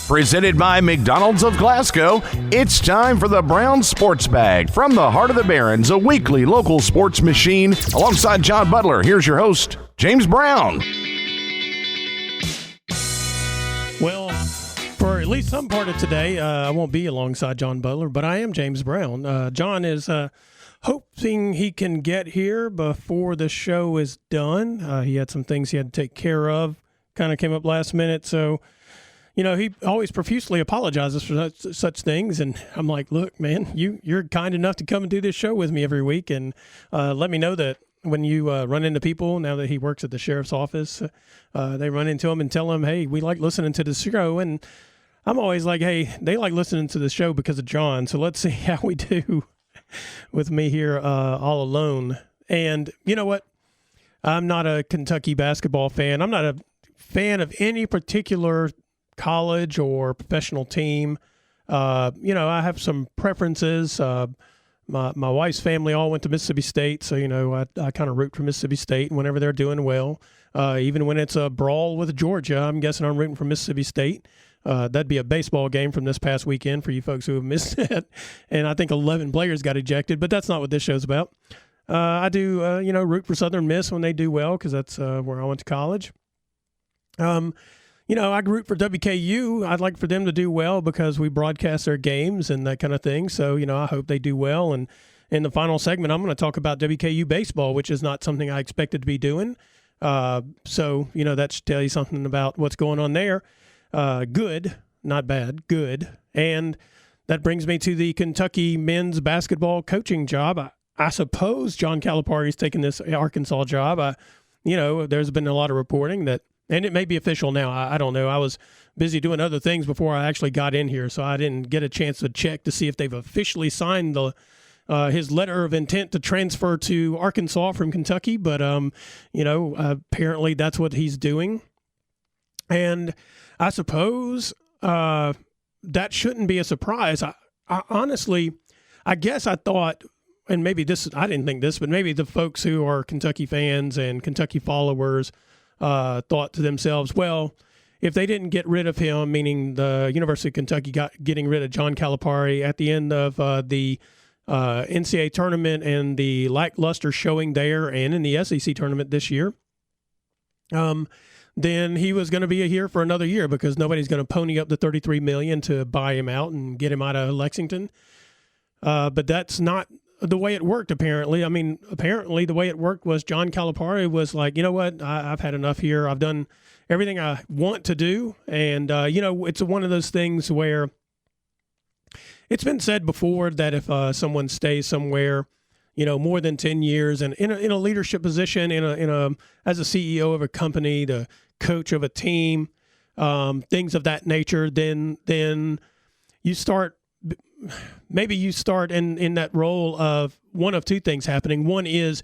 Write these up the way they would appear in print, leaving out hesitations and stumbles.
Presented by McDonald's of Glasgow, it's time for the Brown Sports Bag. From the heart of the Barrens, a weekly local sports machine. Alongside John Butler, here's your host, James Brown. Well, for at least some part of today, I won't be alongside John Butler, but I am James Brown. John is hoping he can get here before the show is done. He had some things he had to take care of, kind of came up last minute, so... You know, he always profusely apologizes for such things, and I'm like, look, man, you're kind enough to come and do this show with me every week, and let me know that when you run into people, now that he works at the sheriff's office, they run into him and tell him, hey, we like listening to the show, and I'm always like, hey, they like listening to the show because of John, so let's see how we do with me here all alone. And you know what? I'm not a Kentucky basketball fan. I'm not a fan of any particular college or professional team. I have some preferences. My wife's family all went to Mississippi State, so, I kind of root for Mississippi State whenever they're doing well. Even when it's a brawl with Georgia, I'm guessing I'm rooting for Mississippi State. That'd be a baseball game from this past weekend for you folks who have missed it. And I think 11 players got ejected, but that's not what this show's about. I do, root for Southern Miss when they do well because that's where I went to college. I root for WKU. I'd like for them to do well because we broadcast their games and that kind of thing. So, I hope they do well. And in the final segment, I'm going to talk about WKU baseball, which is not something I expected to be doing. So, that should tell you something about what's going on there. Good, not bad, good. And that brings me to the Kentucky men's basketball coaching job. I suppose John Calipari's taking this Arkansas job. There's been a lot of reporting that, and it may be official now. I don't know. I was busy doing other things before I actually got in here, so I didn't get a chance to check to see if they've officially signed his letter of intent to transfer to Arkansas from Kentucky. But, apparently that's what he's doing. And I suppose that shouldn't be a surprise. I honestly, I guess I thought, and maybe this, I didn't think this, but maybe the folks who are Kentucky fans and Kentucky followers thought to themselves, well, if they didn't get rid of him, meaning the University of Kentucky getting rid of John Calipari at the end of the NCAA tournament and the lackluster showing there and in the SEC tournament this year, then he was going to be here for another year because nobody's going to pony up the $33 million to buy him out and get him out of Lexington. But that's not the way it worked, apparently. I mean, apparently the way it worked was John Calipari was like, you know what, I've had enough here. I've done everything I want to do. And, it's one of those things where it's been said before that if someone stays somewhere, more than 10 years and in a leadership position, as a CEO of a company, the coach of a team, things of that nature, then you start in that role of one of two things happening. One is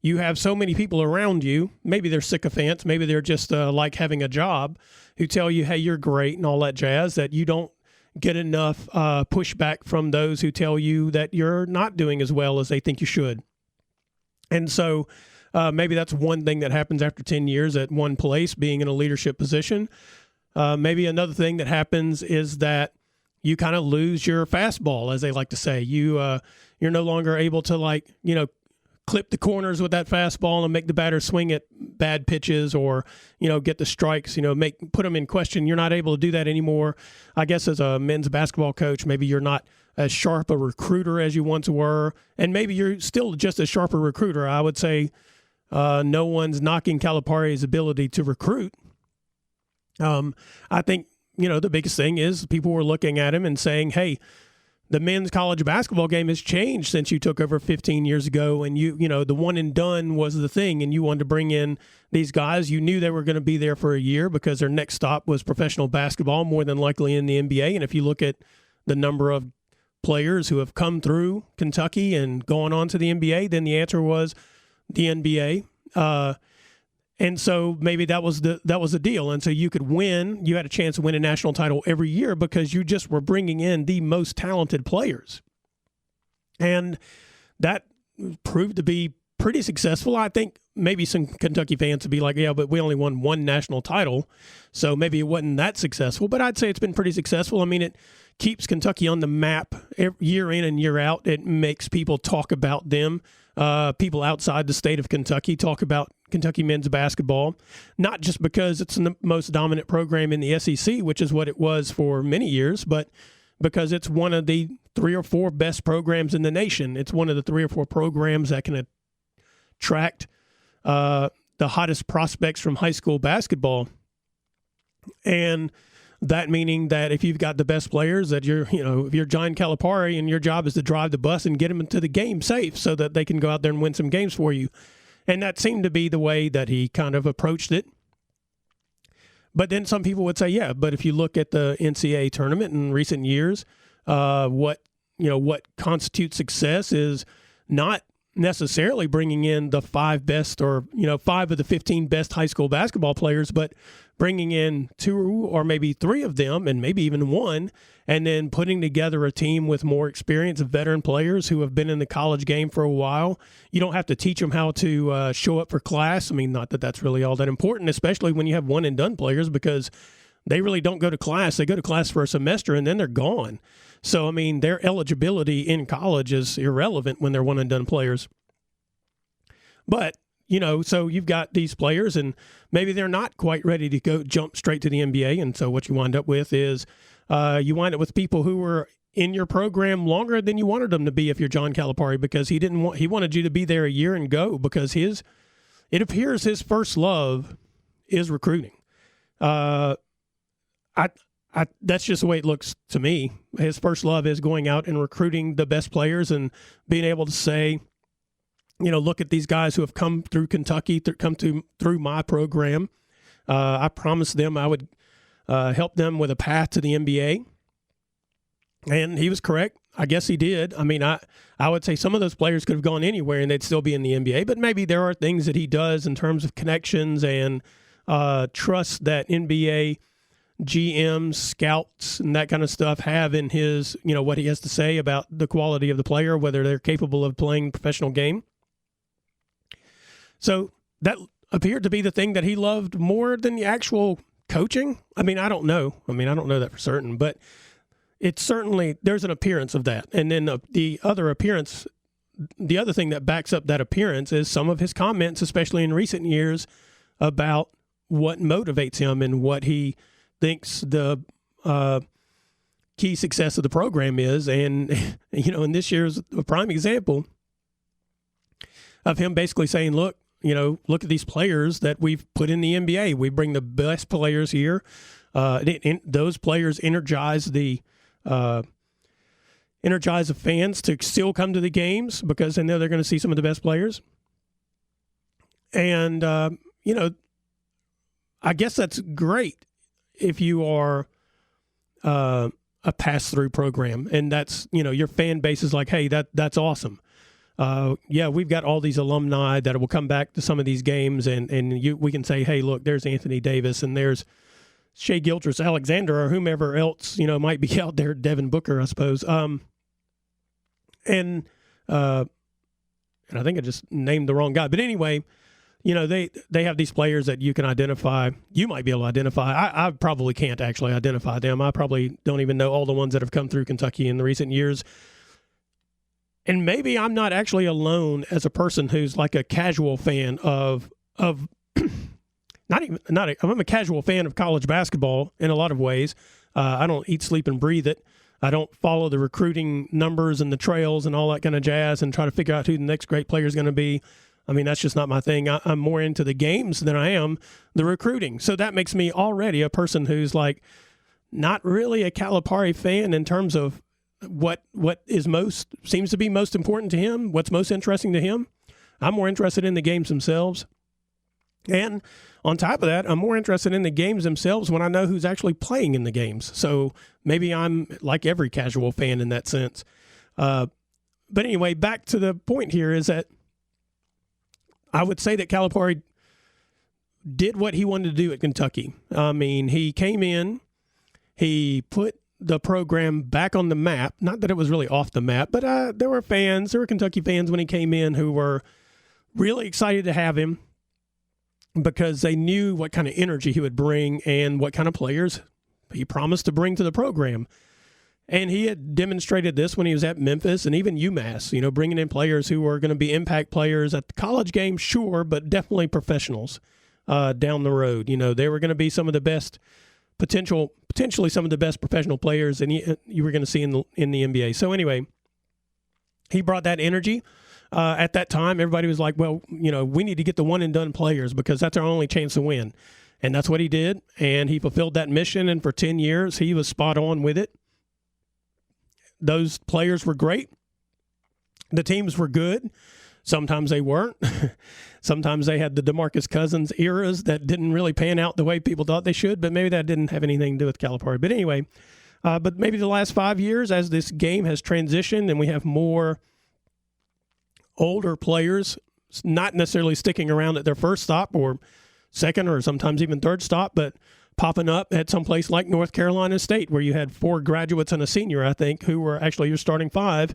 you have so many people around you, maybe they're sycophants, maybe they're just like having a job, who tell you, hey, you're great and all that jazz, that you don't get enough pushback from those who tell you that you're not doing as well as they think you should. And so maybe that's one thing that happens after 10 years at one place, being in a leadership position. Maybe another thing that happens is that you kind of lose your fastball, as they like to say. You're no longer able to clip the corners with that fastball and make the batter swing at bad pitches or, get the strikes, put them in question. You're not able to do that anymore. I guess as a men's basketball coach, maybe you're not as sharp a recruiter as you once were. And maybe you're still just a sharper recruiter. I would say no one's knocking Calipari's ability to recruit. I think, the biggest thing is people were looking at him and saying, hey, the men's college basketball game has changed since you took over 15 years ago. And the one and done was the thing. And you wanted to bring in these guys. You knew they were going to be there for a year because their next stop was professional basketball, more than likely in the NBA. And if you look at the number of players who have come through Kentucky and gone on to the NBA, then the answer was the NBA. And so maybe that was the deal. And so you could win. You had a chance to win a national title every year because you just were bringing in the most talented players. And that proved to be pretty successful. I think maybe some Kentucky fans would be like, yeah, but we only won one national title, so maybe it wasn't that successful. But I'd say it's been pretty successful. I mean, it keeps Kentucky on the map year in and year out. It makes people talk about them. People outside the state of Kentucky talk about Kentucky men's basketball, not just because it's the most dominant program in the SEC, which is what it was for many years, but because it's one of the 3 or 4 best programs in the nation. It's one of the 3 or 4 programs that can attract the hottest prospects from high school basketball. And that meaning that if you've got the best players, that if you're John Calipari and your job is to drive the bus and get them into the game safe so that they can go out there and win some games for you. And that seemed to be the way that he kind of approached it. But then some people would say, yeah, but if you look at the NCAA tournament in recent years, what constitutes success is not necessarily bringing in the 5 best or 5 of the 15 best high school basketball players, but bringing in 2 or maybe 3 of them and maybe even 1, and then putting together a team with more experience of veteran players who have been in the college game for a while. You don't have to teach them how to show up for class. I mean, not that that's really all that important, especially when you have one and done players, because they really don't go to class. They go to class for a semester and then they're gone. So, I mean, their eligibility in college is irrelevant when they're one and done players. But, so you've got these players and maybe they're not quite ready to go jump straight to the NBA. And so what you wind up with is you wind up with people who were in your program longer than you wanted them to be if you're John Calipari, because he wanted you to be there a year and go, because it appears his first love is recruiting. That's just the way it looks to me. His first love is going out and recruiting the best players and being able to say, look at these guys who have come through Kentucky, through my program. I promised them I would help them with a path to the NBA. And he was correct. I guess he did. I mean, I would say some of those players could have gone anywhere and they'd still be in the NBA, but maybe there are things that he does in terms of connections and trust that NBA GMs, scouts, and that kind of stuff have in his, what he has to say about the quality of the player, whether they're capable of playing a professional game. So that appeared to be the thing that he loved more than the actual coaching. I mean, I don't know. I don't know that for certain, but it's certainly, there's an appearance of that. And then the other thing that backs up that appearance is some of his comments, especially in recent years, about what motivates him and what he thinks the key success of the program is. And, and this year's a prime example of him basically saying, look at these players that we've put in the NBA. We bring the best players here. Those players energize the fans to still come to the games because they know they're going to see some of the best players. And, I guess that's great if you are a pass-through program. And that's, your fan base is like, hey, that's awesome. We've got all these alumni that will come back to some of these games, and we can say, hey, look, there's Anthony Davis, and there's Shai Gilgeous-Alexander, or whomever else might be out there, Devin Booker, I suppose. And I think I just named the wrong guy, but anyway, they have these players that you can identify. You might be able to identify. I probably can't actually identify them. I probably don't even know all the ones that have come through Kentucky in the recent years. And maybe I'm not actually alone as a person who's like a casual fan of I'm a casual fan of college basketball in a lot of ways. I don't eat, sleep, and breathe it. I don't follow the recruiting numbers and the trails and all that kind of jazz and try to figure out who the next great player is going to be. I mean, that's just not my thing. I'm more into the games than I am the recruiting. So that makes me already a person who's like not really a Calipari fan in terms of what seems to be most important to him, what's most interesting to him. I'm more interested in the games themselves. And on top of that, I'm more interested in the games themselves when I know who's actually playing in the games. So maybe I'm like every casual fan in that sense. But anyway, back to the point here is that I would say that Calipari did what he wanted to do at Kentucky. I mean, he came in, he put the program back on the map. Not that it was really off the map, but there were Kentucky fans when he came in who were really excited to have him because they knew what kind of energy he would bring and what kind of players he promised to bring to the program. And he had demonstrated this when he was at Memphis and even UMass, bringing in players who were going to be impact players at the college game, sure, but definitely professionals down the road. They were going to be some of the best, potentially some of the best professional players, and you were going to see in the NBA. So anyway, he brought that energy. At that time, everybody was like, well, we need to get the one-and-done players because that's our only chance to win. And that's what he did, and he fulfilled that mission, and for 10 years, he was spot on with it. Those players were great. The teams were good. Sometimes they weren't. Sometimes they had the DeMarcus Cousins eras that didn't really pan out the way people thought they should, but maybe that didn't have anything to do with Calipari. But anyway, but maybe the last 5 years as this game has transitioned and we have more older players not necessarily sticking around at their first stop or second or sometimes even third stop, but popping up at some place like North Carolina State where you had 4 graduates and a senior, I think, who were actually your starting 5.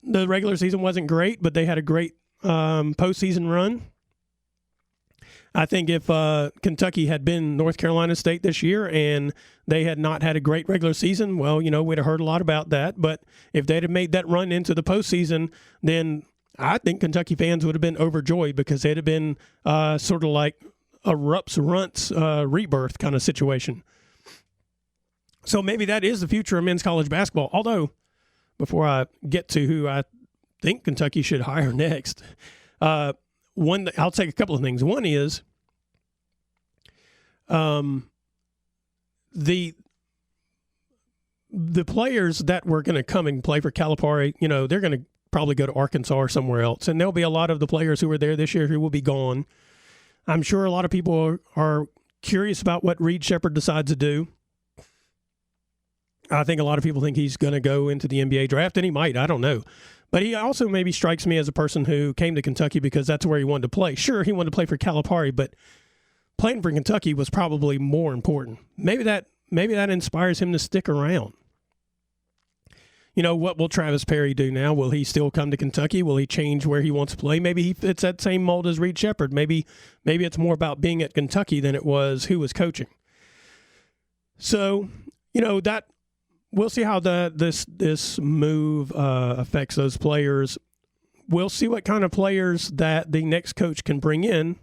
The regular season wasn't great, but they had a great postseason run. I think if Kentucky had been North Carolina State this year and they had not had a great regular season, well, we'd have heard a lot about that. But if they'd have made that run into the postseason, then I think Kentucky fans would have been overjoyed because they'd have been sort of like a Rupp's Runts rebirth kind of situation. So maybe that is the future of men's college basketball. Although, before I get to who I think Kentucky should hire next, I'll take a couple of things. One is the players that were going to come and play for Calipari, they're going to probably go to Arkansas or somewhere else. And there'll be a lot of the players who were there this year who will be gone. I'm sure a lot of people are curious about what Reed Sheppard decides to do. I think a lot of people think he's going to go into the NBA draft, and he might. I don't know. But he also maybe strikes me as a person who came to Kentucky because that's where he wanted to play. Sure, he wanted to play for Calipari, but playing for Kentucky was probably more important. Maybe that inspires him to stick around. What will Travis Perry do now? Will he still come to Kentucky? Will he change where he wants to play? Maybe he fits that same mold as Reed Sheppard. Maybe it's more about being at Kentucky than it was who was coaching. So, that we'll see how this move affects those players. We'll see what kind of players that the next coach can bring in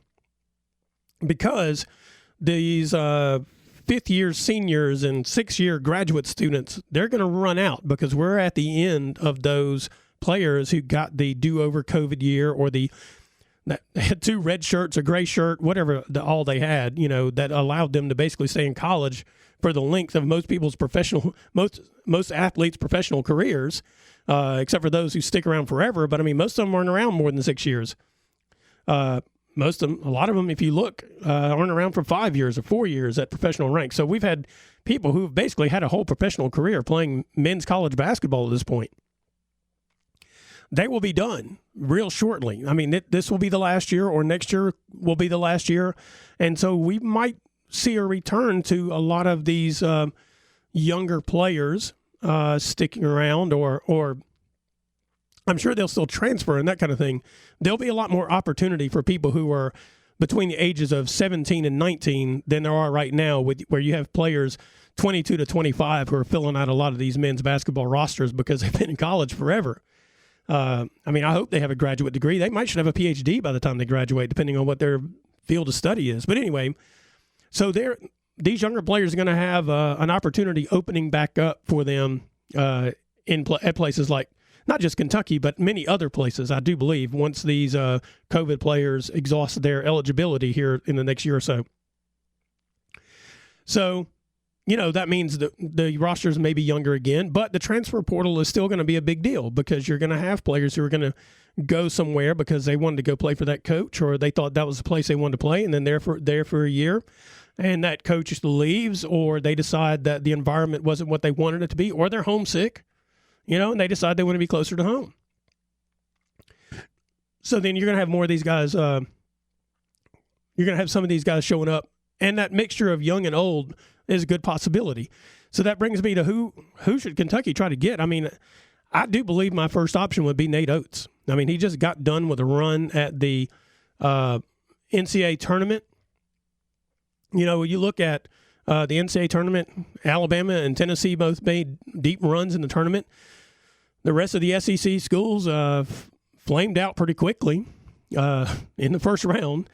because these fifth-year seniors and sixth-year graduate students, they're going to run out because we're at the end of those players who got the do-over COVID year or that had 2 red shirts, a gray shirt, whatever all they had, that allowed them to basically stay in college for the length of most athletes' professional careers, except for those who stick around forever. But, most of them aren't around more than 6 years. Most of them, a lot of them, if you look, aren't around for 5 years or 4 years at professional ranks. So we've had people who've basically had a whole professional career playing men's college basketball at this point. They will be done real shortly. This will be the last year or next year will be the last year. And so we might see a return to a lot of these younger players sticking around or I'm sure they'll still transfer and that kind of thing. There'll be a lot more opportunity for people who are between the ages of 17 and 19 than there are right now, where you have players 22 to 25 who are filling out a lot of these men's basketball rosters because they've been in college forever. I hope they have a graduate degree. They might should have a PhD by the time they graduate, depending on what their field of study is. But anyway, so these younger players are going to have an opportunity opening back up for them at places like not just Kentucky, but many other places, I do believe, once these COVID players exhaust their eligibility here in the next year or so. So, that means the rosters may be younger again, but the transfer portal is still going to be a big deal because you're going to have players who are going to go somewhere because they wanted to go play for that coach or they thought that was the place they wanted to play and then there for a year. And that coach leaves or they decide that the environment wasn't what they wanted it to be or they're homesick. And they decide they want to be closer to home. So then you're going to have more of these guys. You're going to have some of these guys showing up. And that mixture of young and old is a good possibility. So that brings me to who should Kentucky try to get? I do believe my first option would be Nate Oates. I mean, he just got done with a run at the NCAA tournament. You know, you look at the NCAA tournament, Alabama and Tennessee both made deep runs in the tournament. The rest of the SEC schools flamed out pretty quickly in the first round,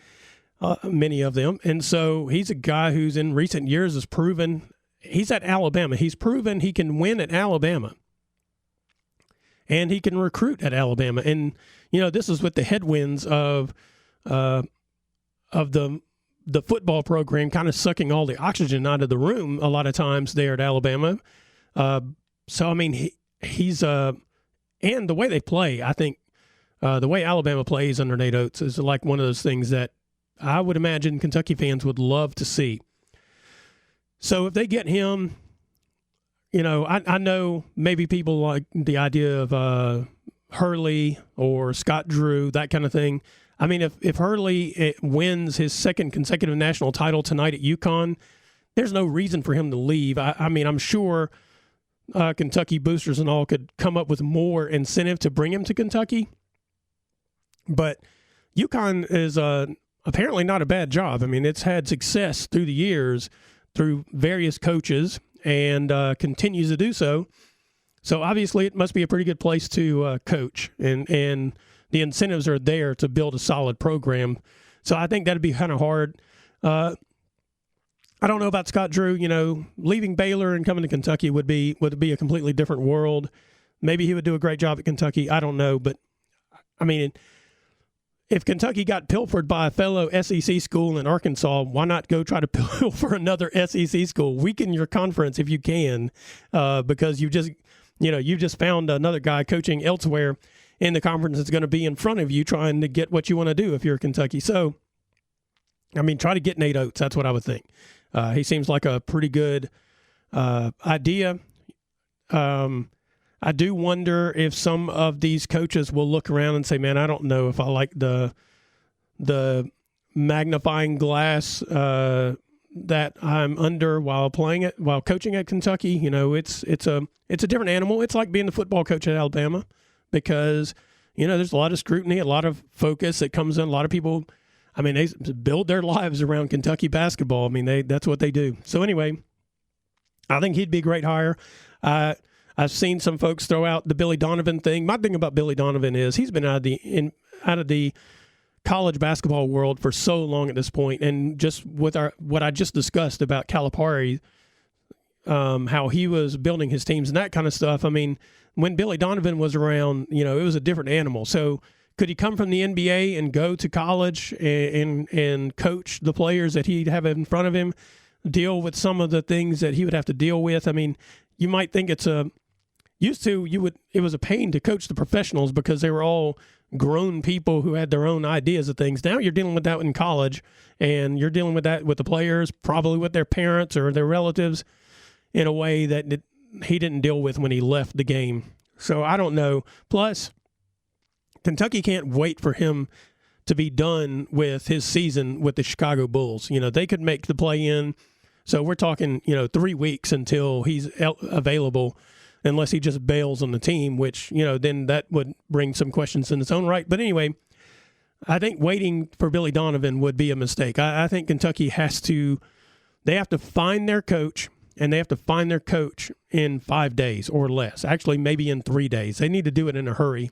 many of them. And so he's a guy who's in recent years has proven he's at Alabama. He's proven he can win at Alabama. And he can recruit at Alabama. And, you know, this is with the headwinds of the football program kind of sucking all the oxygen out of the room a lot of times there at Alabama. So, I mean, he's and the way they play, I think the way Alabama plays under Nate Oates is like one of those things that I would imagine Kentucky fans would love to see. So if they get him, you know, I know maybe people like the idea of Hurley or Scott Drew, that kind of thing. I mean, if Hurley wins his second consecutive national title tonight at UConn, there's no reason for him to leave. I mean, I'm sure Kentucky boosters and all could come up with more incentive to bring him to Kentucky. But UConn is apparently not a bad job. I mean, it's had success through the years through various coaches and continues to do so. So obviously it must be a pretty good place to coach, and the incentives are there to build a solid program. So I think that'd be kind of hard. I don't know about Scott Drew. You know, leaving Baylor and coming to Kentucky would be a completely different world. Maybe he would do a great job at Kentucky. I don't know, but I mean, if Kentucky got pilfered by a fellow SEC school in Arkansas, why not go try to pilfer another SEC school? Weaken your conference if you can, because you've just found another guy coaching elsewhere in the conference that's going to be in front of you trying to get what you want to do if you're Kentucky. So, I mean, try to get Nate Oates. That's what I would think. He seems like a pretty good idea. I do wonder if some of these coaches will look around and say, man, I don't know if I like the magnifying glass that I'm under while coaching at Kentucky. You know, it's a different animal. It's like being the football coach at Alabama, because, you know, there's a lot of scrutiny, a lot of focus that comes in. A lot of people, I mean, they build their lives around Kentucky basketball. I mean, that's what they do. So anyway, I think he'd be a great hire. I've seen some folks throw out the Billy Donovan thing. My thing about Billy Donovan is he's been out of the college basketball world for so long at this point, and just with what I just discussed about Calipari, how he was building his teams and that kind of stuff. I mean, when Billy Donovan was around, you know, it was a different animal. So could he come from the NBA and go to college and coach the players that he'd have in front of him, deal with some of the things that he would have to deal with? I mean, you might think it was a pain to coach the professionals because they were all grown people who had their own ideas of things. Now you're dealing with that in college, and you're dealing with that with the players, probably with their parents or their relatives, in a way that he didn't deal with when he left the game. So I don't know. Plus, Kentucky can't wait for him to be done with his season with the Chicago Bulls. You know, they could make the play-in. So we're talking, 3 weeks until he's available, unless he just bails on the team, which, then that would bring some questions in its own right. But anyway, I think waiting for Billy Donovan would be a mistake. I think Kentucky have to find their coach, and they have to find their coach in 5 days or less. Actually, maybe in 3 days. They need to do it in a hurry.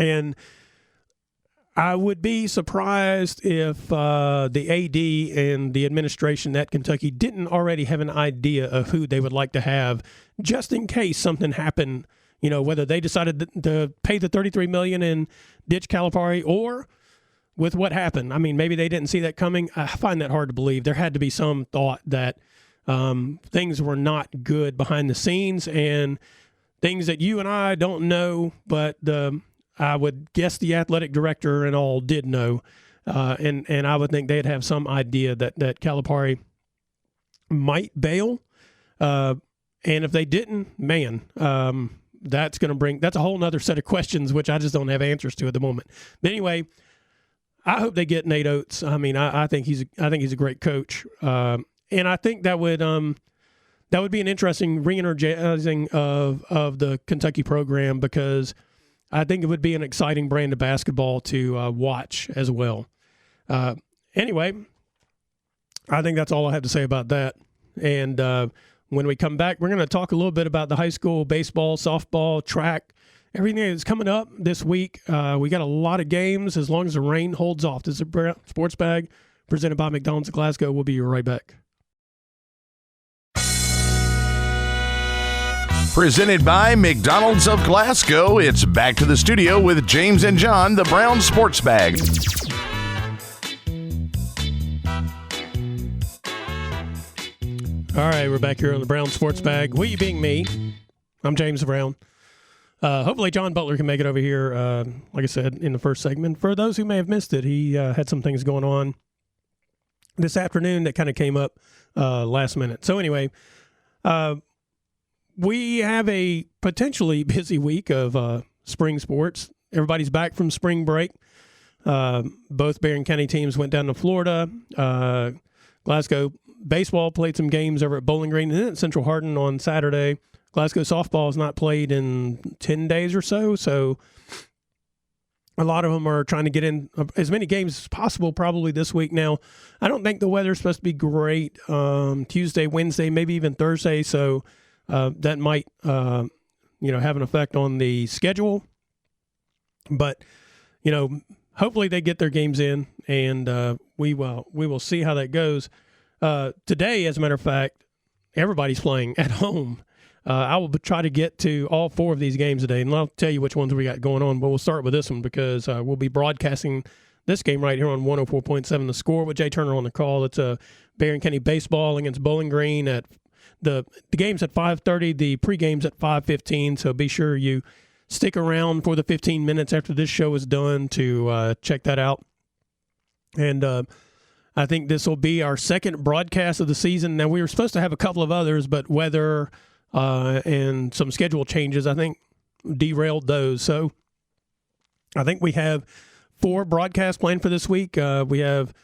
And I would be surprised if the AD and the administration at Kentucky didn't already have an idea of who they would like to have, just in case something happened, whether they decided to pay the $33 million and ditch Calipari, or with what happened. I mean, maybe they didn't see that coming. I find that hard to believe. There had to be some thought that things were not good behind the scenes, and things that you and I don't know, but I would guess the athletic director and all did know, and I would think they'd have some idea that Calipari might bail, and if they didn't, man, that's a whole other set of questions which I just don't have answers to at the moment. But anyway, I hope they get Nate Oates. I mean, I think he's a great coach, and I think that would be an interesting re-energizing of the Kentucky program, because I think it would be an exciting brand of basketball to watch as well. Anyway, I think that's all I have to say about that. And when we come back, we're going to talk a little bit about the high school baseball, softball, track, everything that's coming up this week. We got a lot of games as long as the rain holds off. This is a Sports Bag presented by McDonald's of Glasgow. We'll be right back. Presented by McDonald's of Glasgow, it's back to the studio with James and John, the Brown Sports Bag. All right, we're back here on the Brown Sports Bag. We being me, I'm James Brown. Hopefully John Butler can make it over here, like I said, in the first segment. For those who may have missed it, he had some things going on this afternoon that kind of came up last minute. So anyway, we have a potentially busy week of spring sports. Everybody's back from spring break. Both Barron County teams went down to Florida. Glasgow baseball played some games over at Bowling Green and then at Central Hardin on Saturday. Glasgow softball has not played in 10 days or so, so a lot of them are trying to get in as many games as possible probably this week. Now, I don't think the weather's supposed to be great Tuesday, Wednesday, maybe even Thursday, so that might have an effect on the schedule. But, hopefully they get their games in, and we will see how that goes. Today, as a matter of fact, everybody's playing at home. I will try to get to all 4 of these games today, and I'll tell you which ones we got going on, but we'll start with this one because we'll be broadcasting this game right here on 104.7 The Score with Jay Turner on the call. It's a Barron County baseball against Bowling Green at the game's at 5:30, the pregame's at 5:15, so be sure you stick around for the 15 minutes after this show is done to check that out. And I think this will be our second broadcast of the season. Now, we were supposed to have a couple of others, but weather and some schedule changes, I think, derailed those. So I think we have 4 broadcasts planned for this week. We have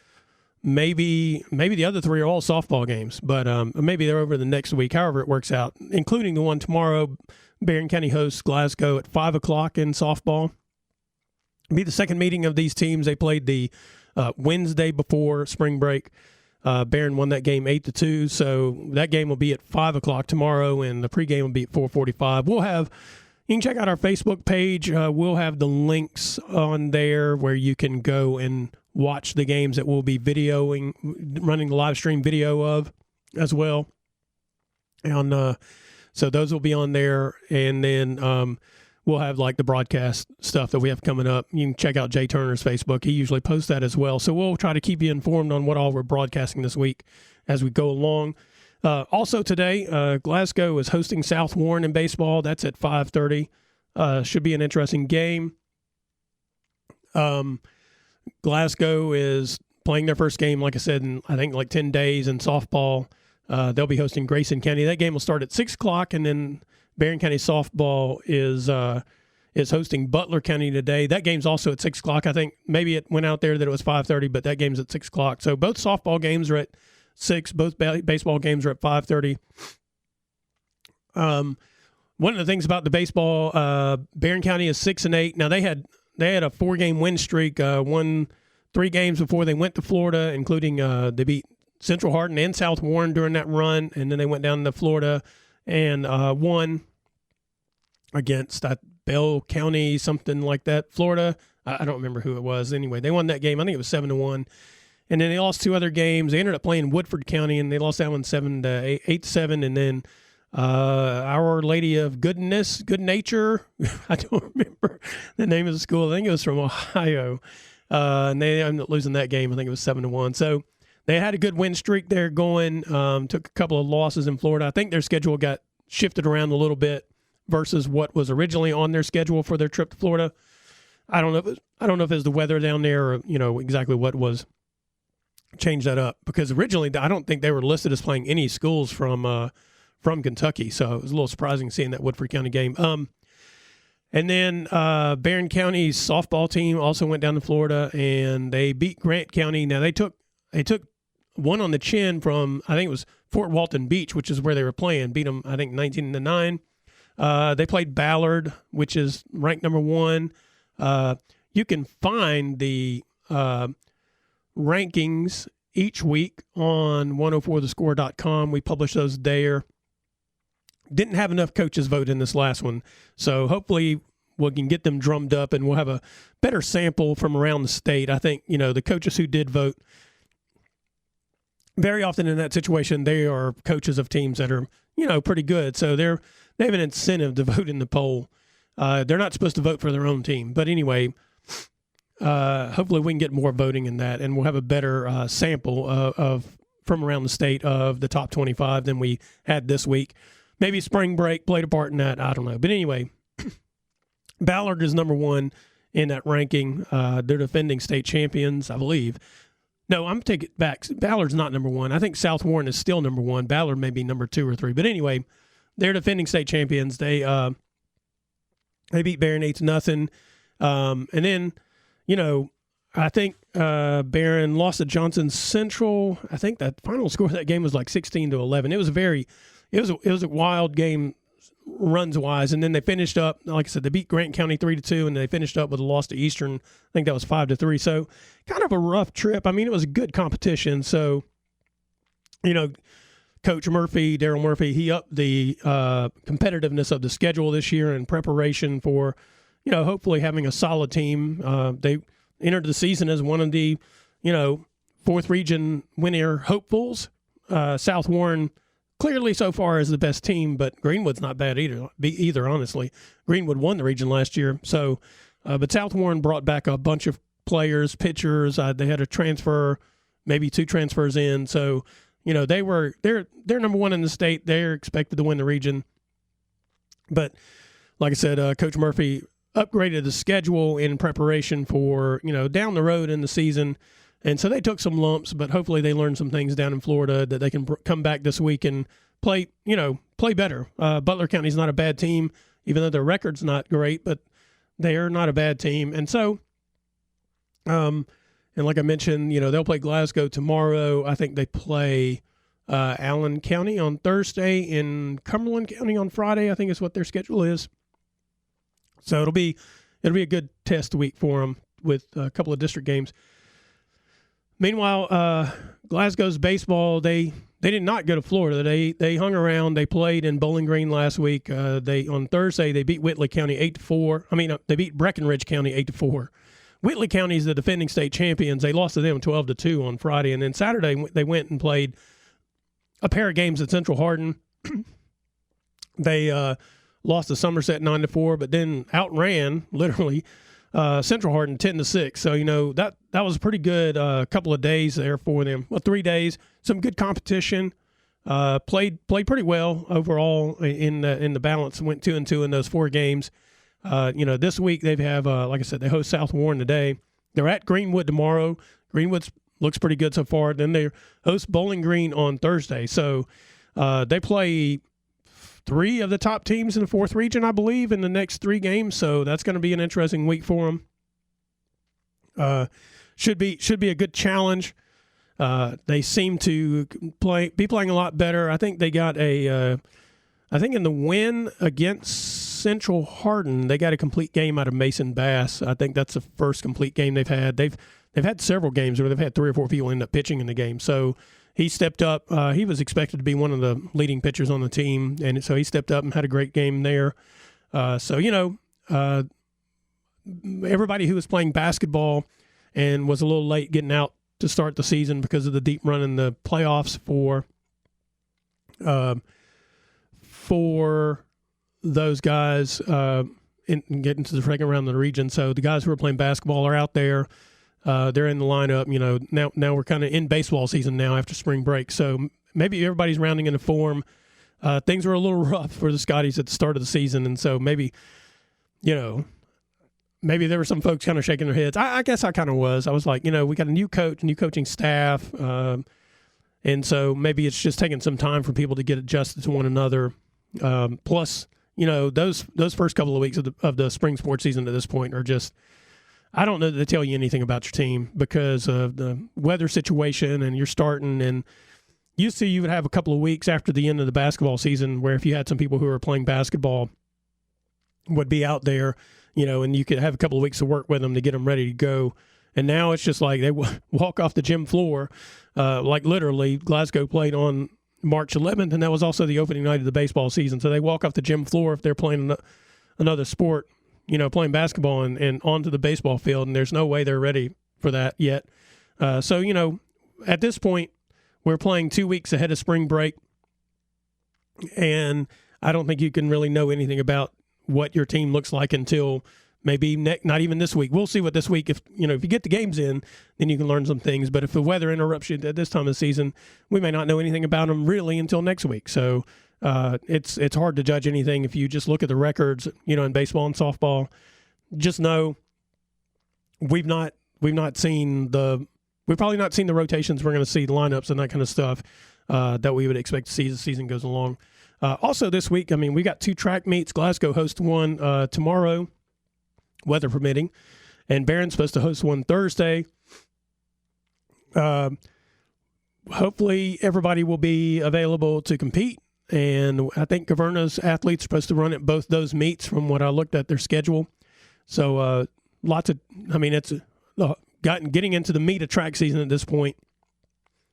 maybe the other 3 are all softball games, but maybe they're over the next week, however it works out, including the one tomorrow. Barron County hosts Glasgow at 5 o'clock in softball. It'll be the second meeting of these teams. They played the Wednesday before spring break. Barron won that game 8-2, so that game will be at 5 o'clock tomorrow, and the pregame will be at 4:45. You can check out our Facebook page. We'll have the links on there where you can go and watch the games that we'll be running the live stream video of as well. And so those will be on there, and then we'll have like the broadcast stuff that we have coming up. You can check out Jay Turner's Facebook. He usually posts that as well. So we'll try to keep you informed on what all we're broadcasting this week as we go along. Also today, Glasgow is hosting South Warren in baseball. That's at 5:30. Should be an interesting game. Glasgow is playing their first game, like I said, in I think like 10 days in softball. They'll be hosting Grayson County. That game will start at 6 o'clock, and then Barron County softball is hosting Butler County today. That game's also at 6 o'clock. I think maybe it went out there that it was 5:30, but that game's at 6 o'clock. So both softball games are at 6. Both baseball games are at 5:30. One of the things about the baseball, Barron County is 6-8. Now they had a 4-game win streak. Won 3 games before they went to Florida, including they beat Central Hardin and South Warren during that run, and then they went down to Florida and won against Bell County, something like that. Florida, I don't remember who it was. Anyway, they won that game. I think it was 7-1. And then they lost 2 other games. They ended up playing Woodford County, and they lost that one 8-7. And then Our Lady of Good Nature, I don't remember the name of the school. I think it was from Ohio. And they ended up losing that game. I think it was 7-1. So they had a good win streak there going. Took a couple of losses in Florida. I think their schedule got shifted around a little bit versus what was originally on their schedule for their trip to Florida. I don't know if it's the weather down there or exactly what was changed that up, because originally I don't think they were listed as playing any schools from Kentucky. So it was a little surprising seeing that Woodford County game. And then Barron County's softball team also went down to Florida and they beat Grant County. Now they took one on the chin from, I think it was Fort Walton Beach, which is where they were playing. Beat them, I think, 19-9. They played Ballard, which is ranked number 1. You can find the rankings each week on 104thescore.com. We publish those there. Didn't have enough coaches vote in this last one, so hopefully we can get them drummed up and we'll have a better sample from around the state. I think, the coaches who did vote, very often in that situation, they are coaches of teams that are, pretty good. So they have an incentive to vote in the poll. They're not supposed to vote for their own team. But anyway, hopefully we can get more voting in that, and we'll have a better sample of from around the state of the top 25 than we had this week. Maybe spring break played a part in that. I don't know. But anyway, Ballard is number 1 in that ranking. They're defending state champions, I believe. No, I'm taking it back. Ballard's not number 1. I think South Warren is still number 1. Ballard may be number 2 or 3. But anyway, they're defending state champions. They beat Barron 8-0. And then, I think Barron lost to Johnson Central. I think the final score of that game was like 16-11. It was a wild game runs wise, and then they finished up, like I said, they beat Grant County 3-2, and they finished up with a loss to Eastern. I think that was 5-3. So kind of a rough trip. I mean, it was a good competition. So, Coach Murphy, Daryl Murphy, he upped the competitiveness of the schedule this year in preparation for, hopefully having a solid team. They entered the season as one of the, 4th region winner hopefuls. South Warren clearly so far is the best team, but Greenwood's not bad either, honestly. Greenwood won the region last year. So, but South Warren brought back a bunch of players, pitchers. They had a transfer, maybe 2 transfers in. So, they're number 1 in the state. They're expected to win the region. But like I said, Coach Murphy upgraded the schedule in preparation for, down the road in the season. And so they took some lumps, but hopefully they learned some things down in Florida that they can come back this week and play better. Butler County's not a bad team, even though their record's not great, but they are not a bad team. And so, and like I mentioned, they'll play Glasgow tomorrow. I think they play Allen County on Thursday and Cumberland County on Friday, I think is what their schedule is. So it'll be a good test week for them with a couple of district games. Meanwhile, Glasgow's baseball, they did not go to Florida. They hung around. They played in Bowling Green last week. On Thursday they beat Whitley County 8-4. They beat Breckenridge County 8-4. Whitley County is the defending state champions. They lost to them 12-2 on Friday, and then Saturday they went and played a pair of games at Central Hardin. They lost to Somerset 9-4, but then outran literally Central Hardin 10-6. So that was a pretty good couple of days there for them. Well, 3 days, some good competition. Played pretty well overall in the balance. Went 2-2 in those 4 games. This week they have like I said, they host South Warren today. They're at Greenwood tomorrow. Greenwood looks pretty good so far. Then they host Bowling Green on Thursday. So they play 3 of the top teams in the 4th region, I believe, in the next 3 games. So that's going to be an interesting week for them. Should be a good challenge. They seem to be playing a lot better. I think they got I think in the win against Central Hardin, they got a complete game out of Mason Bass. I think that's the first complete game they've had. They've had several games where they've had 3 or 4 people end up pitching in the game. So he stepped up. He was expected to be one of the leading pitchers on the team, and so he stepped up and had a great game there. Everybody who was playing basketball and was a little late getting out to start the season because of the deep run in the playoffs for those guys in getting to the second round of the region. So the guys who are playing basketball are out there. They're in the lineup. Now we're kind of in baseball season now after spring break. So maybe everybody's rounding into form. Things were a little rough for the Scotties at the start of the season, and so maybe there were some folks kind of shaking their heads. I guess I kind of was. I was like, we got a new coach, new coaching staff, and so maybe it's just taking some time for people to get adjusted to one another. Plus, those first couple of weeks of the spring sports season at this point are just, I don't know that they tell you anything about your team because of the weather situation, and you're starting. And used to, you would have a couple of weeks after the end of the basketball season where if you had some people who were playing basketball would be out there, and you could have a couple of weeks to work with them to get them ready to go. And now it's just like they walk off the gym floor. Like literally, Glasgow played on March 11th, and that was also the opening night of the baseball season. So they walk off the gym floor if they're playing another sport, playing basketball and onto the baseball field, and there's no way they're ready for that yet. So, at this point, we're playing 2 weeks ahead of spring break, and I don't think you can really know anything about what your team looks like until maybe not even this week. We'll see what this week, if you get the games in, then you can learn some things. But if the weather interrupts you at this time of the season, we may not know anything about them really until next week. So it's hard to judge anything if you just look at the records, in baseball and softball. Just know we've probably not seen the rotations. We're going to see the lineups and that kind of stuff that we would expect to see as the season goes along. Also this week, we got 2 track meets. Glasgow hosts one tomorrow, weather permitting, and Barron's supposed to host one Thursday. Hopefully everybody will be available to compete, and I think Governa's athletes are supposed to run at both those meets from what I looked at their schedule. So getting into the meat of track season at this point.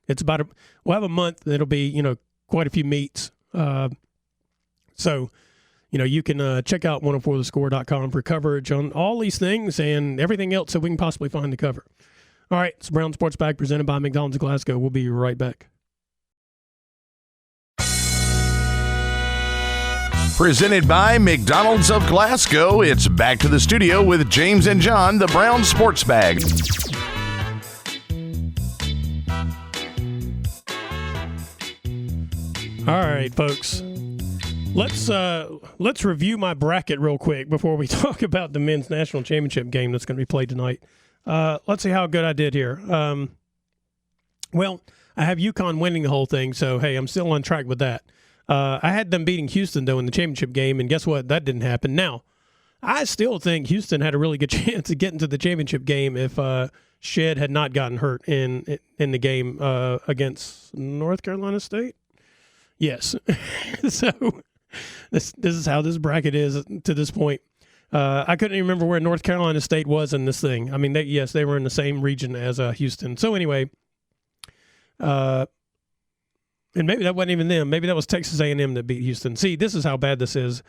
It's we'll have a month. It'll be, quite a few meets. So you can check out 104thescore.com for coverage on all these things and everything else that we can possibly find to cover. All right, it's Brown Sports Bag presented by McDonald's of Glasgow. We'll be right back. Presented by McDonald's of Glasgow, it's back to the studio with James and John, the Brown Sports Bag. All right, folks. Let's review my bracket real quick before we talk about the men's national championship game that's going to be played tonight. Let's see how good I did here. Well, I have UConn winning the whole thing, so hey, I'm still on track with that. I had them beating Houston, though, in the championship game, and guess what? That didn't happen. Now, I still think Houston had a really good chance of getting to the championship game if Shed had not gotten hurt in the game against North Carolina State. Yes. So this is how this bracket is to this point. I couldn't even remember where North Carolina State was in this thing. They were in the same region as Houston. So anyway, and maybe that wasn't even them. Maybe that was Texas A&M that beat Houston. See, this is how bad this is.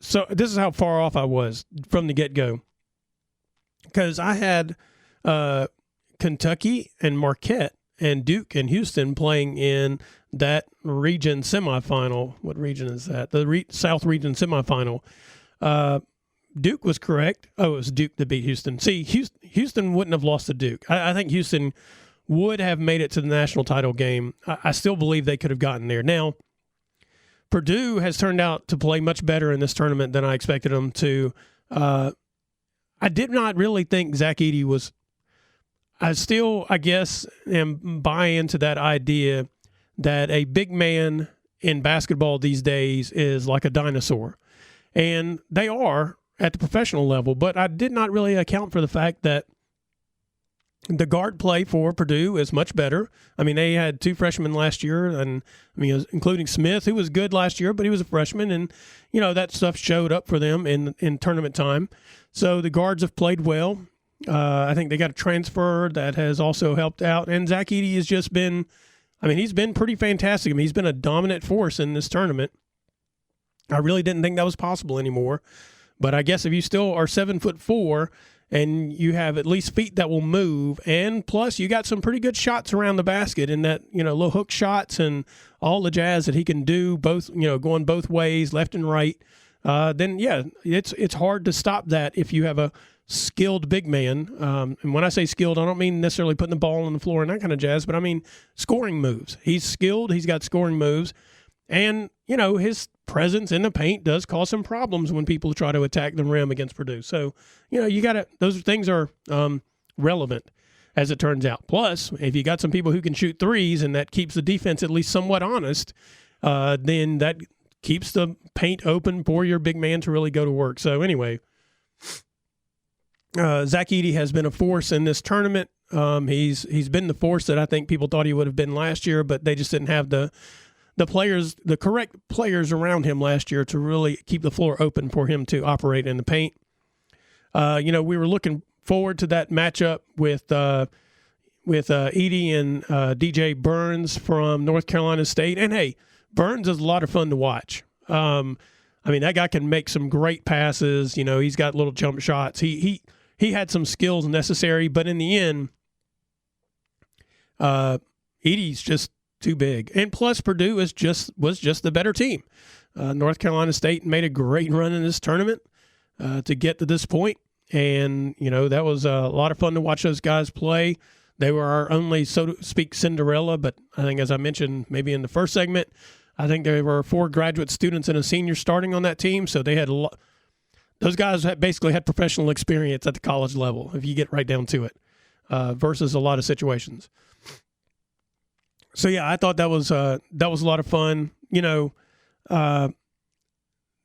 So this is how far off I was from the get-go. Because I had Kentucky and Marquette and Duke and Houston playing in that region semifinal. What region is that? The South region semifinal. Duke was correct. Oh, it was Duke that beat Houston. See, Houston wouldn't have lost to Duke. I think Houston would have made it to the national title game. I still believe they could have gotten there. Now, Purdue has turned out to play much better in this tournament than I expected them to. I did not really think Zach Edey was – I guess, am buying into that idea that a big man in basketball these days is like a dinosaur. And they are at the professional level, but I did not really account for the fact that the guard play for Purdue is much better. They had 2 freshmen last year, and including Smith, who was good last year, but he was a freshman, and that stuff showed up for them in tournament time. So the guards have played well. I think they got a transfer that has also helped out, and Zach Edey has just been. He's been pretty fantastic. He's been a dominant force in this tournament. I really didn't think that was possible anymore, but I guess if you still are 7'4" and you have at least feet that will move, and plus you got some pretty good shots around the basket in that, little hook shots and all the jazz that he can do, both, going both ways, left and right, then yeah, it's hard to stop that if you have a skilled big man. And when I say skilled, I don't mean necessarily putting the ball on the floor and that kind of jazz, but I mean scoring moves. He's skilled, he's got scoring moves, and, his presence in the paint does cause some problems when people try to attack the rim against Purdue. So, you got to – those things are relevant, as it turns out. Plus, if you got some people who can shoot threes and that keeps the defense at least somewhat honest, then that keeps the paint open for your big man to really go to work. So, anyway, Zach Edey has been a force in this tournament. He's been the force that I think people thought he would have been last year, but they just didn't have the the correct players around him last year to really keep the floor open for him to operate in the paint. We were looking forward to that matchup with Edie and DJ Burns from North Carolina State. And, hey, Burns is a lot of fun to watch. That guy can make some great passes. He's got little jump shots. He had some skills necessary, but in the end, Edie's just too big. And plus, Purdue was just the better team. North Carolina State made a great run in this tournament to get to this point. And, that was a lot of fun to watch those guys play. They were our only, so to speak, Cinderella, but I think, as I mentioned maybe in the first segment, I think there were 4 graduate students and a senior starting on that team, so they had those guys basically had professional experience at the college level, if you get right down to it, versus a lot of situations. So, yeah, I thought that was a lot of fun. Then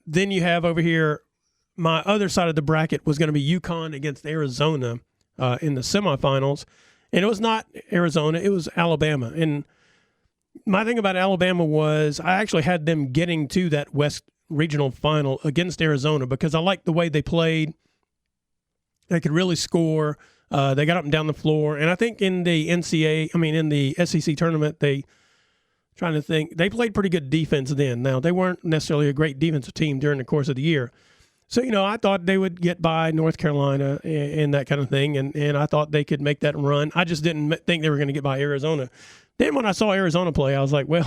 you have over here, my other side of the bracket was going to be UConn against Arizona in the semifinals. And it was not Arizona, it was Alabama. And my thing about Alabama was I actually had them getting to that West Regional Final against Arizona because I liked the way they played. They could really score. They got up and down the floor. And I think in the in the SEC tournament, they played pretty good defense then. Now, they weren't necessarily a great defensive team during the course of the year. So, I thought they would get by North Carolina and that kind of thing, and I thought they could make that run. I just didn't think they were going to get by Arizona. Then when I saw Arizona play, I was like, well,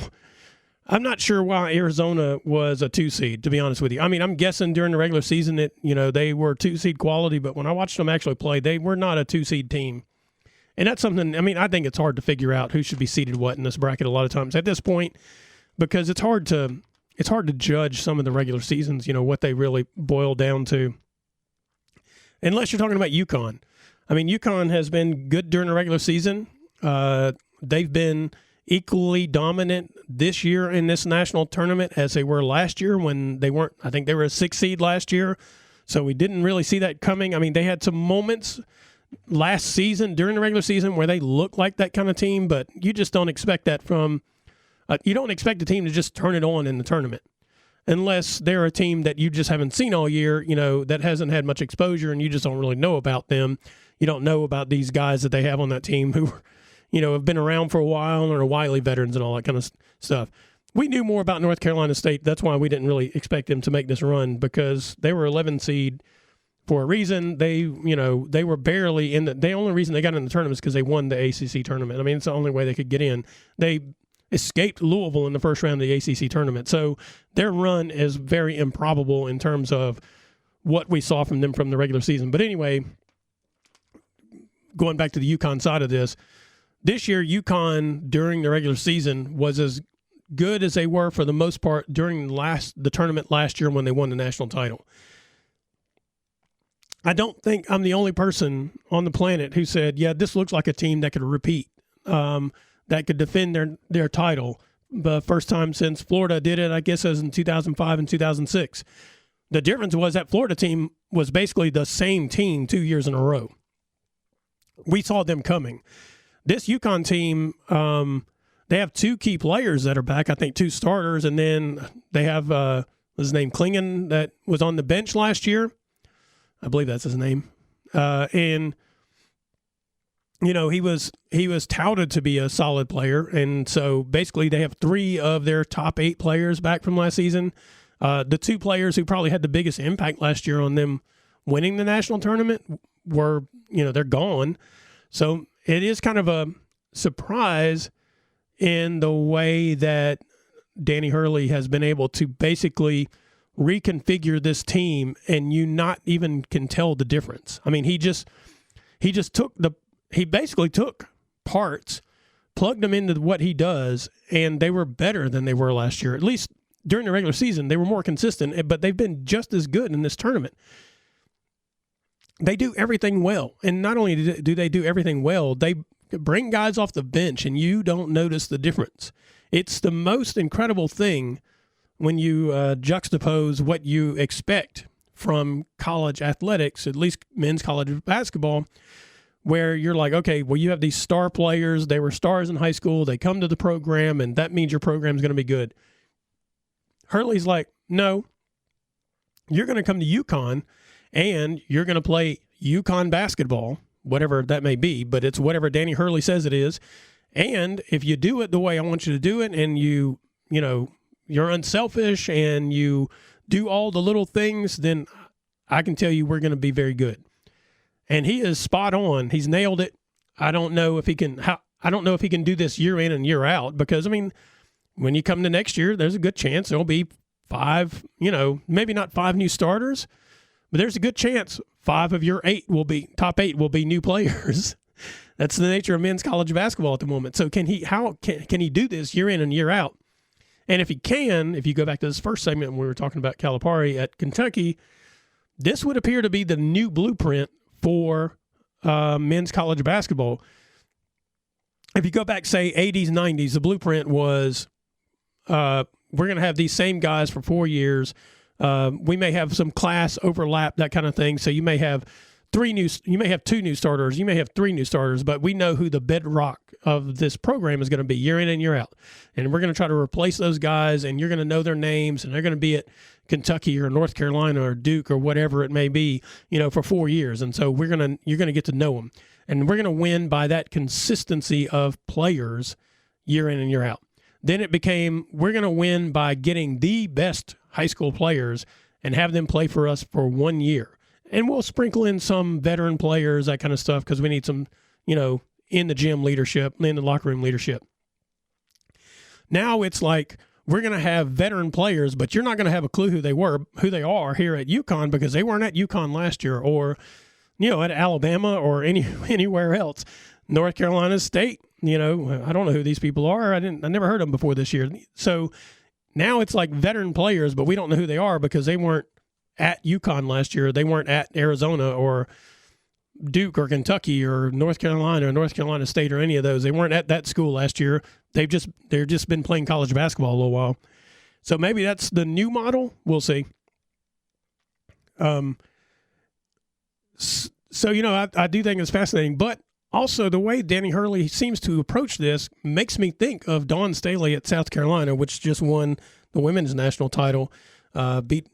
I'm not sure why Arizona was a 2 seed, to be honest with you. I'm guessing during the regular season that, they were 2 seed quality, but when I watched them actually play, they were not a 2 seed team. And that's something, I think it's hard to figure out who should be seeded what in this bracket a lot of times at this point because it's hard to judge some of the regular seasons, what they really boil down to. Unless you're talking about UConn. UConn has been good during the regular season. They've been equally dominant this year in this national tournament as they were last year when they weren't. I think they were a 6 seed last year. So we didn't really see that coming. They had some moments last season during the regular season where they looked like that kind of team, but you just don't expect that from you don't expect a team to just turn it on in the tournament unless they're a team that you just haven't seen all year, that hasn't had much exposure and you just don't really know about them. You don't know about these guys that they have on that team who, have been around for a while and are Wiley veterans and all that kind of stuff. We knew more about North Carolina State. That's why we didn't really expect them to make this run because they were 11 seed for a reason. They were barely in the only reason they got in the tournament is because they won the ACC tournament. It's the only way they could get in. They escaped Louisville in the first round of the ACC tournament. So their run is very improbable in terms of what we saw from them from the regular season. But anyway, going back to the UConn side of this year UConn during the regular season was as good as they were for the most part during the tournament last year when they won the national title. I don't think I'm the only person on the planet who said, yeah, this looks like a team that could repeat. That could defend their title. The first time since Florida did it, I guess it was in 2005 and 2006. The difference was that Florida team was basically the same team 2 years in a row. We saw them coming. This UConn team, they have 2 key players that are back, I think 2 starters, and then they have his name Klingon that was on the bench last year. I believe that's his name. And he was touted to be a solid player, and so basically they have 3 of their top 8 players back from last season. The 2 players who probably had the biggest impact last year on them winning the national tournament were, they're gone. So it is kind of a surprise in the way that Danny Hurley has been able to basically reconfigure this team, and you not even can tell the difference. He basically took parts, plugged them into what he does, and they were better than they were last year. At least during the regular season, they were more consistent, but they've been just as good in this tournament. They do everything well, and not only do they do everything well, they bring guys off the bench, and you don't notice the difference. It's the most incredible thing when you juxtapose what you expect from college athletics, at least men's college basketball, where you're like, okay, well, you have these star players. They were stars in high school. They come to the program, and that means your program's going to be good. Hurley's like, no, you're going to come to UConn, and you're going to play UConn basketball, whatever that may be, but it's whatever Danny Hurley says it is. And if you do it the way I want you to do it, and you're unselfish and you do all the little things, then I can tell you we're going to be very good. And he is spot on. He's nailed it. I don't know if he can do this year in and year out, because, I mean, when you come to next year, there's a good chance there'll be 5, maybe not 5 new starters, but there's a good chance 5 of your top 8 will be new players. That's the nature of men's college basketball at the moment. So can he do this year in and year out? And if he can, if you go back to this first segment when we were talking about Calipari at Kentucky, this would appear to be the new blueprint for men's college basketball. If you go back, say, 80s, 90s, the blueprint was we're going to have these same guys for 4 years. We may have some class overlap, that kind of thing. So you may have 2 new starters, you may have 3 new starters, but we know who the bedrock of this program is going to be year in and year out. And we're going to try to replace those guys, and you're going to know their names, and they're going to be at Kentucky or North Carolina or Duke or whatever it may be, for 4 years. And so you're going to get to know them. And we're going to win by that consistency of players year in and year out. Then it became, we're going to win by getting the best high school players and have them play for us for 1 year. And we'll sprinkle in some veteran players, that kind of stuff, because we need some, in the gym leadership, in the locker room leadership. Now it's like we're going to have veteran players, but you're not going to have a clue who they are here at UConn, because they weren't at UConn last year, or, at Alabama or anywhere else. North Carolina State, I don't know who these people are. I never heard of them before this year. So now it's like veteran players, but we don't know who they are because they weren't at UConn last year. They weren't at Arizona or Duke or Kentucky or North Carolina State or any of those. They weren't at that school last year. They've just been playing college basketball a little while. So maybe that's the new model. We'll see. So, I do think it's fascinating, but also the way Danny Hurley seems to approach this makes me think of Dawn Staley at South Carolina, which just won the women's national title, beat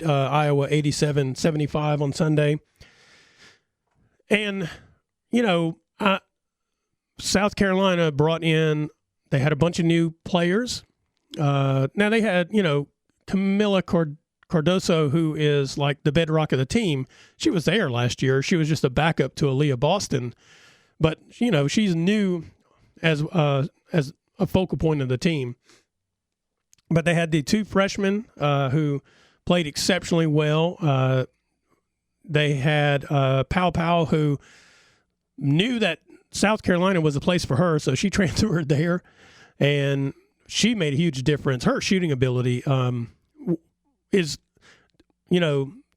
Iowa 87-75 on Sunday. And, South Carolina they had a bunch of new players. Now they had, Camila Cardoso, who is like the bedrock of the team. She was there last year. She was just a backup to Aaliyah Boston. But, she's new as a focal point of the team. But they had the 2 freshmen who played exceptionally well. They had Pau, who knew that South Carolina was a place for her, so she transferred there, and she made a huge difference. Her shooting ability is,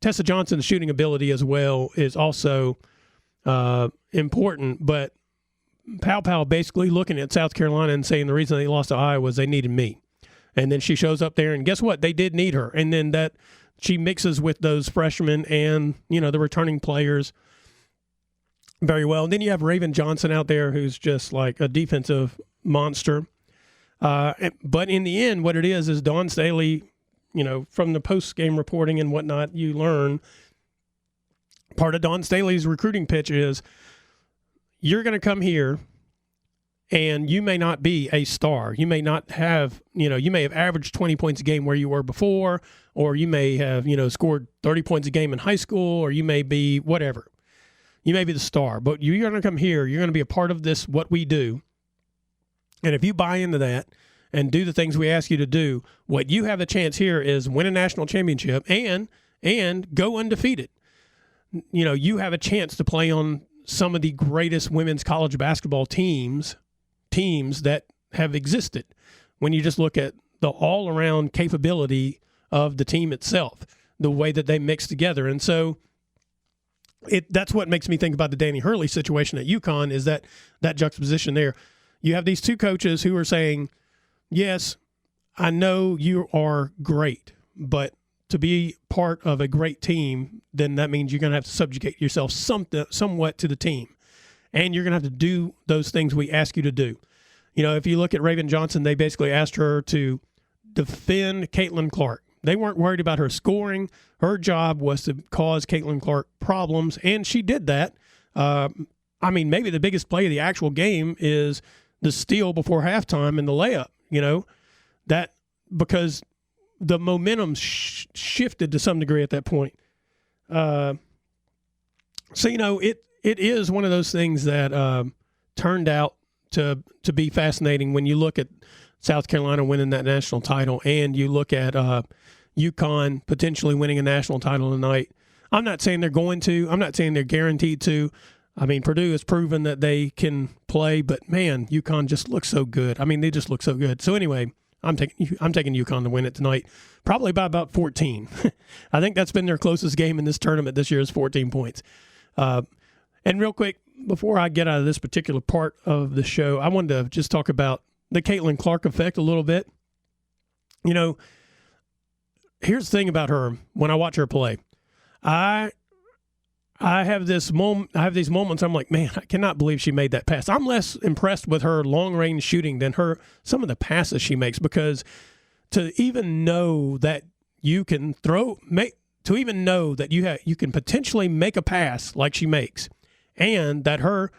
Tessa Johnson's shooting ability as well is also important, but Pau basically looking at South Carolina and saying the reason they lost to Iowa was they needed me. And then she shows up there, and guess what? They did need her. And then that she mixes with those freshmen and, the returning players very well. And then you have Raven Johnson out there, who's just like a defensive monster. But in the end, what it is Dawn Staley, from the post-game reporting and whatnot, you learn part of Dawn Staley's recruiting pitch is you're going to come here and you may not be a star. You may not have, you may have averaged 20 points a game where you were before, or you may have, scored 30 points a game in high school, or you may be whatever. You may be the star, but you're going to come here. You're going to be a part of this, what we do. And if you buy into that and do the things we ask you to do, what you have the chance here is win a national championship and go undefeated. You have a chance to play on some of the greatest women's college basketball teams that have existed when you just look at the all-around capability of the team itself, the way that they mix together. And so that's what makes me think about the Danny Hurley situation at UConn, is that juxtaposition there. You have these 2 coaches who are saying, yes, I know you are great, but to be part of a great team, then that means you're going to have to subjugate yourself somewhat to the team. and you're going to have to do those things we ask you to do. If you look at Raven Johnson, they basically asked her to defend Caitlin Clark. They weren't worried about her scoring. Her job was to cause Caitlin Clark problems, and she did that. Maybe the biggest play of the actual game is the steal before halftime and the layup, that because the momentum shifted to some degree at that point. It is one of those things that turned out to be fascinating when you look at South Carolina winning that national title and you look at UConn potentially winning a national title tonight. I'm not saying they're going to. I'm not saying they're guaranteed to. Purdue has proven that they can play, but man, UConn just looks so good. They just look so good. So anyway, I'm taking UConn to win it tonight, probably by about 14. I think that's been their closest game in this tournament this year is 14 points. And real quick, before I get out of this particular part of the show, I wanted to just talk about the Caitlin Clark effect a little bit. Here's the thing about her. When I watch her play, I have these moments. I'm like, man, I cannot believe she made that pass. I'm less impressed with her long range shooting than some of the passes she makes, because to even know that you can you can potentially make a pass like she makes, and that her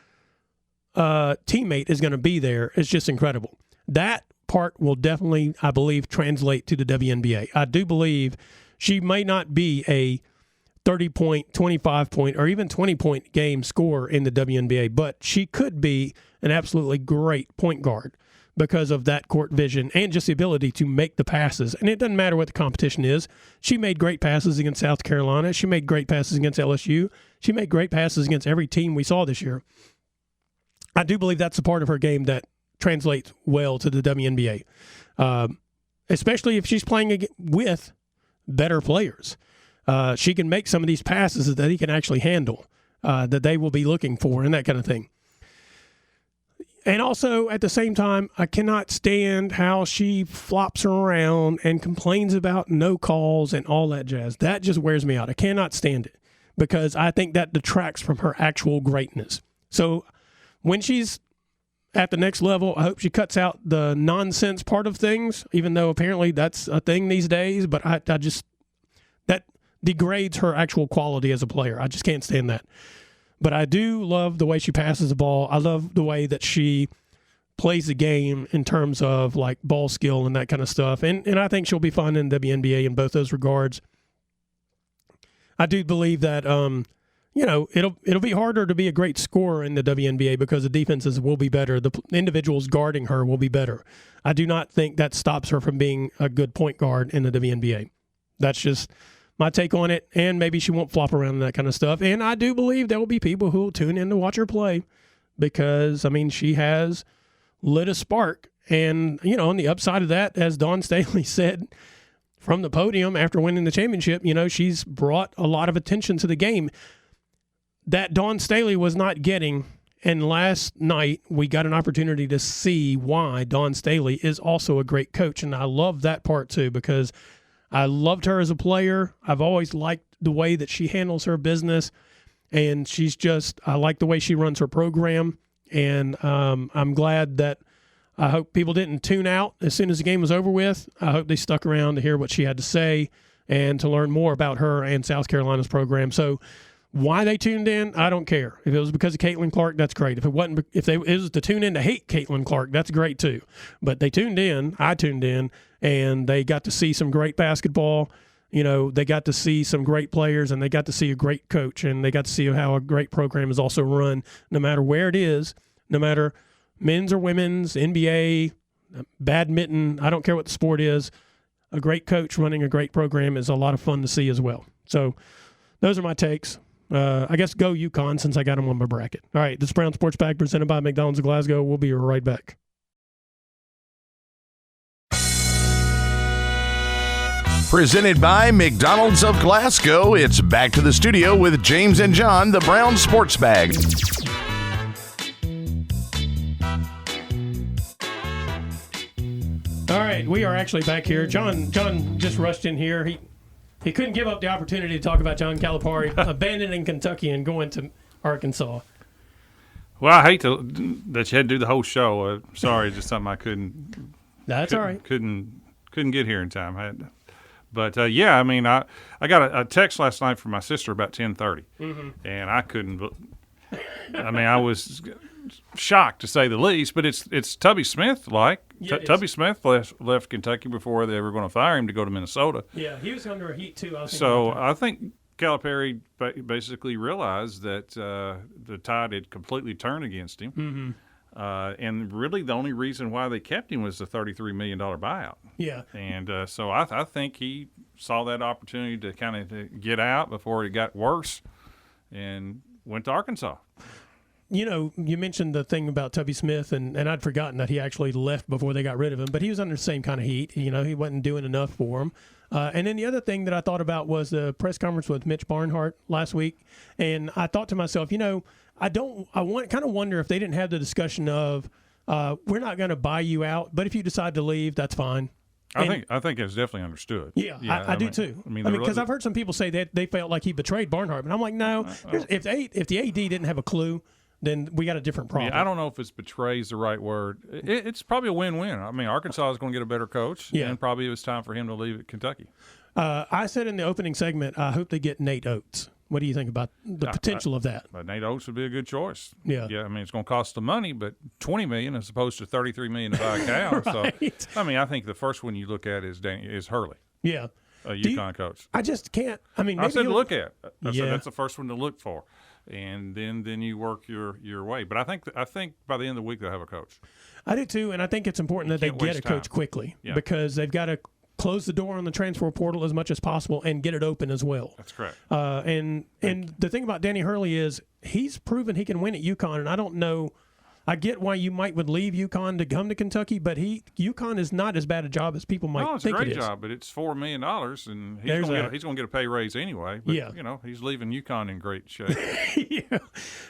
teammate is going to be there is just incredible. That part will definitely, I believe, translate to the WNBA. I do believe she may not be a 30-point, 25-point, or even 20-point game scorer in the WNBA, but she could be an absolutely great point guard because of that court vision and just the ability to make the passes. And it doesn't matter what the competition is. She made great passes against South Carolina. She made great passes against LSU. She made great passes against every team we saw this year. I do believe that's a part of her game that translates well to the WNBA, especially if she's playing with better players. She can make some of these passes that he can actually handle, that they will be looking for, and that kind of thing. And also, at the same time, I cannot stand how she flops around and complains about no calls and all that jazz. That just wears me out. I cannot stand it because I think that detracts from her actual greatness. So when she's at the next level, I hope she cuts out the nonsense part of things, even though apparently that's a thing these days. But I just, that degrades her actual quality as a player. I just can't stand that. But I do love the way she passes the ball. I love the way that she plays the game in terms of like ball skill and that kind of stuff. And I think she'll be fun in WNBA in both those regards. I do believe that it'll be harder to be a great scorer in the WNBA because the defenses will be better. The individuals guarding her will be better. I do not think that stops her from being a good point guard in the WNBA. That's just my take on it, and maybe she won't flop around and that kind of stuff. And I do believe there will be people who will tune in to watch her play because, she has lit a spark. And, on the upside of that, as Dawn Staley said from the podium after winning the championship, she's brought a lot of attention to the game that Dawn Staley was not getting. And last night, we got an opportunity to see why Dawn Staley is also a great coach. And I love that part, too, because I loved her as a player. I've always liked the way that she handles her business, and I like the way she runs her program, and I'm glad that I hope people didn't tune out as soon as the game was over with. I hope they stuck around to hear what she had to say and to learn more about her and South Carolina's program. So why they tuned in, I don't care. If it was because of Caitlin Clark, that's great. If it was to tune in to hate Caitlin Clark, that's great too. But they tuned in, I tuned in, and they got to see some great basketball. They got to see some great players, and they got to see a great coach, and they got to see how a great program is also run, no matter where it is, no matter men's or women's, NBA, badminton, I don't care what the sport is. A great coach running a great program is a lot of fun to see as well. So those are my takes. I guess go UConn since I got them on my bracket. All right, this is Brown Sports Bag presented by McDonald's of Glasgow. We'll be right back. Presented by McDonald's of Glasgow, it's back to the studio with James and John, the Brown Sports Bag. All right, we are actually back here. John just rushed in here. He couldn't give up the opportunity to talk about John Calipari abandoning Kentucky and going to Arkansas. Well, I hate that you had to do the whole show. Sorry, just something I couldn't. That's all right. Couldn't get here in time. I had to. But yeah, I mean, I got a text last night from my sister about 10:30, and I couldn't. I mean, I was shocked to say the least. But it's Tubby Smith. Tubby Smith left Kentucky before they were going to fire him to go to Minnesota. Yeah, he was under heat too. I think Calipari basically realized that the tide had completely turned against him. And really the only reason why they kept him was the $33 million buyout. Yeah. And so I think he saw that opportunity to kind of get out before it got worse and went to Arkansas. You know, you mentioned the thing about Tubby Smith, and I'd forgotten that he actually left before they got rid of him, but he was under the same kind of heat. You know, he wasn't doing enough for him. And then the other thing that I thought about was the press conference with Mitch Barnhart last week, and I thought to myself, you know, I kind of wonder if they didn't have the discussion of we're not going to buy you out, but if you decide to leave, that's fine. I think it's definitely understood. Yeah, I do too. I mean, because I've heard some people say that they felt like he betrayed Barnhart, but I'm like, no. If the AD didn't have a clue, then we got a different problem. Yeah, I don't know if it's betray is the right word. It's probably a win-win. I mean, Arkansas is going to get a better coach, and probably it was time for him to leave at Kentucky. I said in the opening segment, I hope they get Nate Oates. What do you think about the potential of that? Nate Oates would be a good choice. Yeah. I mean, it's going to cost some money, but $20 million as opposed to $33 million to buy a cow. Right. So, I mean, I think the first one you look at is Hurley. Yeah. A UConn coach. I just can't. I mean, maybe I said look at. I said that's the first one to look for, and then you work your way. But I think by the end of the week they'll have a coach. I do too, and I think it's important that they get a coach quickly because they've got to close the door on the transfer portal as much as possible and get it open as well. That's correct. And the thing about Danny Hurley is he's proven he can win at UConn, and I don't know. I get why you would leave UConn to come to Kentucky, but UConn is not as bad a job as people might think it is. It's a great job, but it's $4 million, and he's going to get a pay raise anyway. But, you know, he's leaving UConn in great shape. Yeah.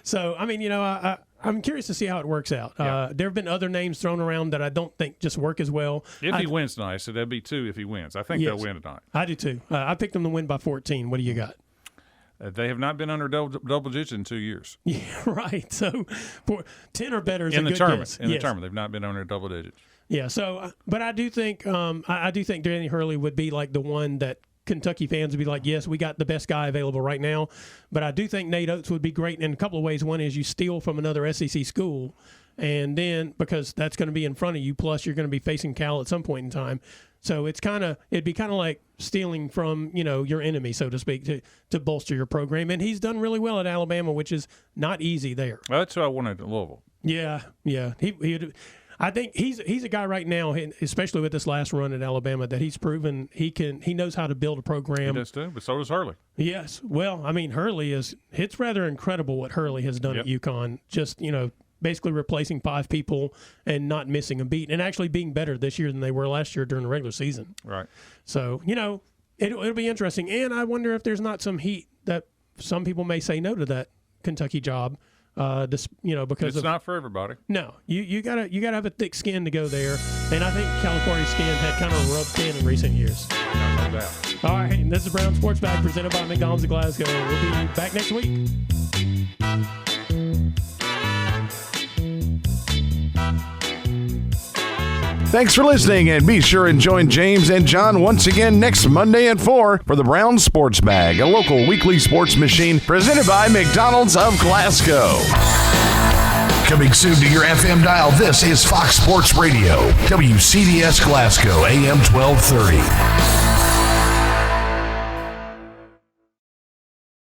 So, I mean, you know, I'm curious to see how it works out. There have been other names thrown around that I don't think just work as well. If he wins tonight, so that'd be 2 if he wins. I think they'll win tonight. I do too. I picked them to win by 14. What do you got? They have not been under double digits in 2 years. Yeah, right. So 10 or better is in a good guess. In the tournament, they've not been under double digits. Yeah. So, but I do think Danny Hurley would be like the one that Kentucky fans would be like, yes, we got the best guy available right now. But I do think Nate Oates would be great in a couple of ways. One is you steal from another SEC school, and then because that's going to be in front of you, plus you're going to be facing Cal at some point in time. So it'd be kind of like stealing from, you know, your enemy, so to speak, to bolster your program. And he's done really well at Alabama, which is not easy there. Well, that's who I wanted at Louisville. Yeah. I think he's a guy right now, especially with this last run at Alabama, that he's proven he knows how to build a program. He does too, but so does Hurley. Yes. Well, I mean, it's rather incredible what Hurley has done at UConn. Just, you know, basically replacing 5 people and not missing a beat and actually being better this year than they were last year during the regular season. Right. So, you know, it'll be interesting. And I wonder if there's not some heat that some people may say no to that Kentucky job. Because it's not for everybody. No, you gotta have a thick skin to go there, and I think Calipari's skin had kind of rubbed thin in recent years. No doubt. All right, and this is Brown Sports Bag presented by McDonald's of Glasgow. We'll be back next week. Thanks for listening, and be sure and join James and John once again next Monday at 4 for the Brown Sports Bag, a local weekly sports machine presented by McDonald's of Glasgow. Coming soon to your FM dial, this is Fox Sports Radio, WCDS Glasgow, AM 1230.